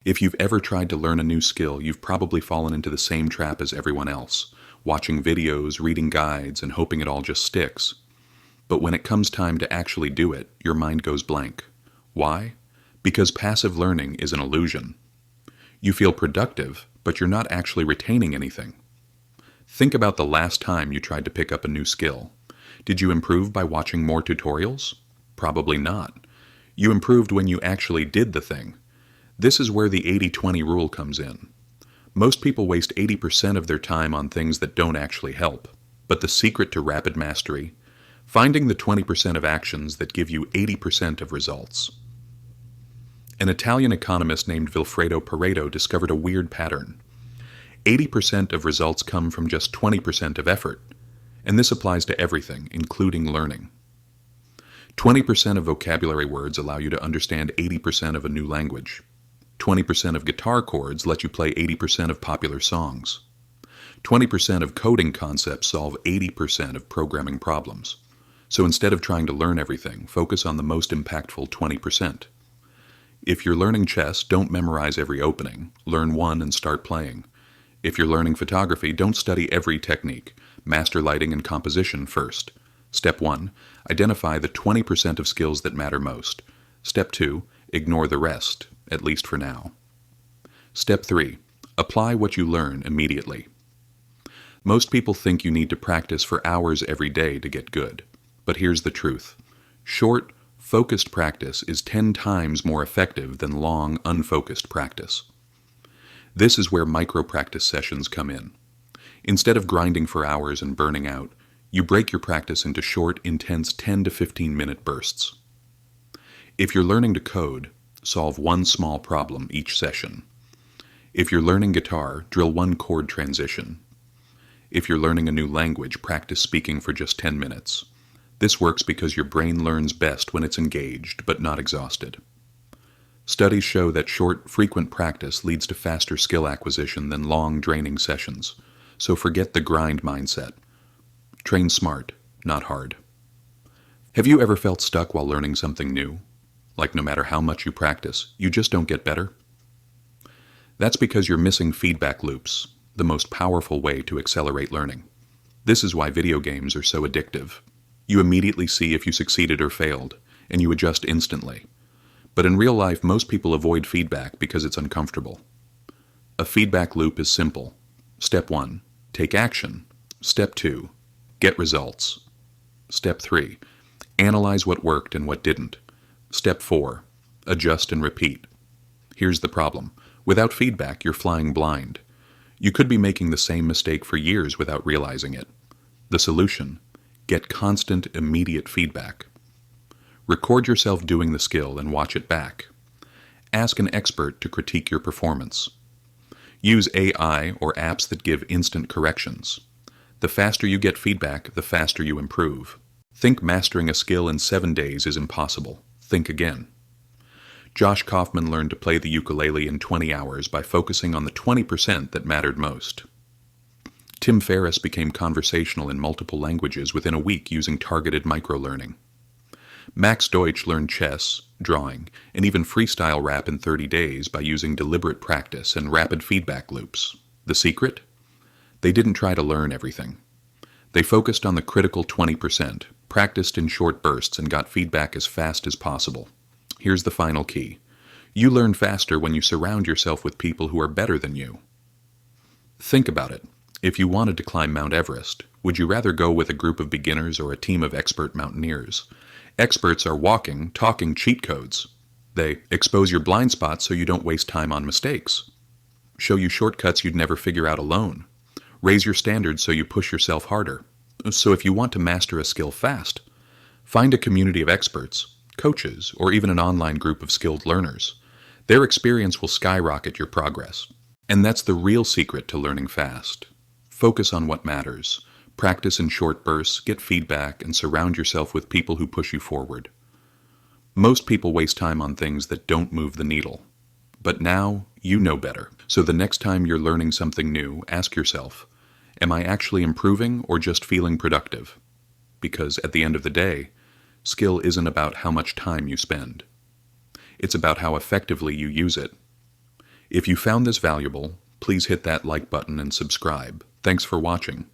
If you've ever tried to learn a new skill, you've probably fallen into the same trap as everyone else, watching videos, reading guides, and hoping it all just sticks. But when it comes time to actually do it, your mind goes blank. Why? Because passive learning is an illusion. You feel productive, but you're not actually retaining anything. Think about the last time you tried to pick up a new skill. Did you improve by watching more tutorials? Probably not. You improved when you actually did the thing. This is where the 80-20 rule comes in. Most people waste 80% of their time on things that don't actually help. But the secret to rapid mastery? Finding the 20% of actions that give you 80% of results. An Italian economist named Vilfredo Pareto discovered a weird pattern. 80% of results come from just 20% of effort. And this applies to everything, including learning. 20% of vocabulary words allow you to understand 80% of a new language. 20% of guitar chords let you play 80% of popular songs. 20% of coding concepts solve 80% of programming problems. So instead of trying to learn everything, focus on the most impactful 20%. If you're learning chess, don't memorize every opening. Learn one and start playing. If you're learning photography, don't study every technique. Master lighting and composition first. Step 1. Identify the 20% of skills that matter most. Step 2. Ignore the rest, at least for now. Step 3. Apply what you learn immediately. Most people think you need to practice for hours every day to get good. But here's the truth. Short, focused practice is 10 times more effective than long, unfocused practice. This is where micro-practice sessions come in. Instead of grinding for hours and burning out, you break your practice into short, intense 10 to 15-minute bursts. If you're learning to code, solve one small problem each session. If you're learning guitar, drill one chord transition. If you're learning a new language, practice speaking for just 10 minutes. This works because your brain learns best when it's engaged, but not exhausted. Studies show that short, frequent practice leads to faster skill acquisition than long, draining sessions. So forget the grind mindset. Train smart, not hard. Have you ever felt stuck while learning something new? Like no matter how much you practice, you just don't get better? That's because you're missing feedback loops, the most powerful way to accelerate learning. This is why video games are so addictive. You immediately see if you succeeded or failed, and you adjust instantly. But in real life, most people avoid feedback because it's uncomfortable. A feedback loop is simple. Step 1. Take action. Step 2. Get results. Step 3. Analyze what worked and what didn't. Step 4. Adjust and repeat. Here's the problem. Without feedback, you're flying blind. You could be making the same mistake for years without realizing it. The solution? Get constant, immediate feedback. Record yourself doing the skill and watch it back. Ask an expert to critique your performance. Use AI or apps that give instant corrections. The faster you get feedback, the faster you improve. Think mastering a skill in 7 days is impossible. Think again. Josh Kaufman learned to play the ukulele in 20 hours by focusing on the 20% that mattered most. Tim Ferriss became conversational in multiple languages within a week using targeted microlearning. Max Deutsch learned chess, drawing, and even freestyle rap in 30 days by using deliberate practice and rapid feedback loops. The secret? They didn't try to learn everything. They focused on the critical 20%, practiced in short bursts, and got feedback as fast as possible. Here's the final key. You learn faster when you surround yourself with people who are better than you. Think about it. If you wanted to climb Mount Everest, would you rather go with a group of beginners or a team of expert mountaineers? Experts are walking, talking cheat codes. They expose your blind spots so you don't waste time on mistakes. Show you shortcuts you'd never figure out alone. Raise your standards so you push yourself harder. So if you want to master a skill fast, find a community of experts, coaches, or even an online group of skilled learners. Their experience will skyrocket your progress. And that's the real secret to learning fast. Focus on what matters. Practice in short bursts, get feedback, and surround yourself with people who push you forward. Most people waste time on things that don't move the needle. But now, you know better. So the next time you're learning something new, ask yourself, am I actually improving or just feeling productive? Because at the end of the day, skill isn't about how much time you spend. It's about how effectively you use it. If you found this valuable, please hit that like button and subscribe. Thanks for watching.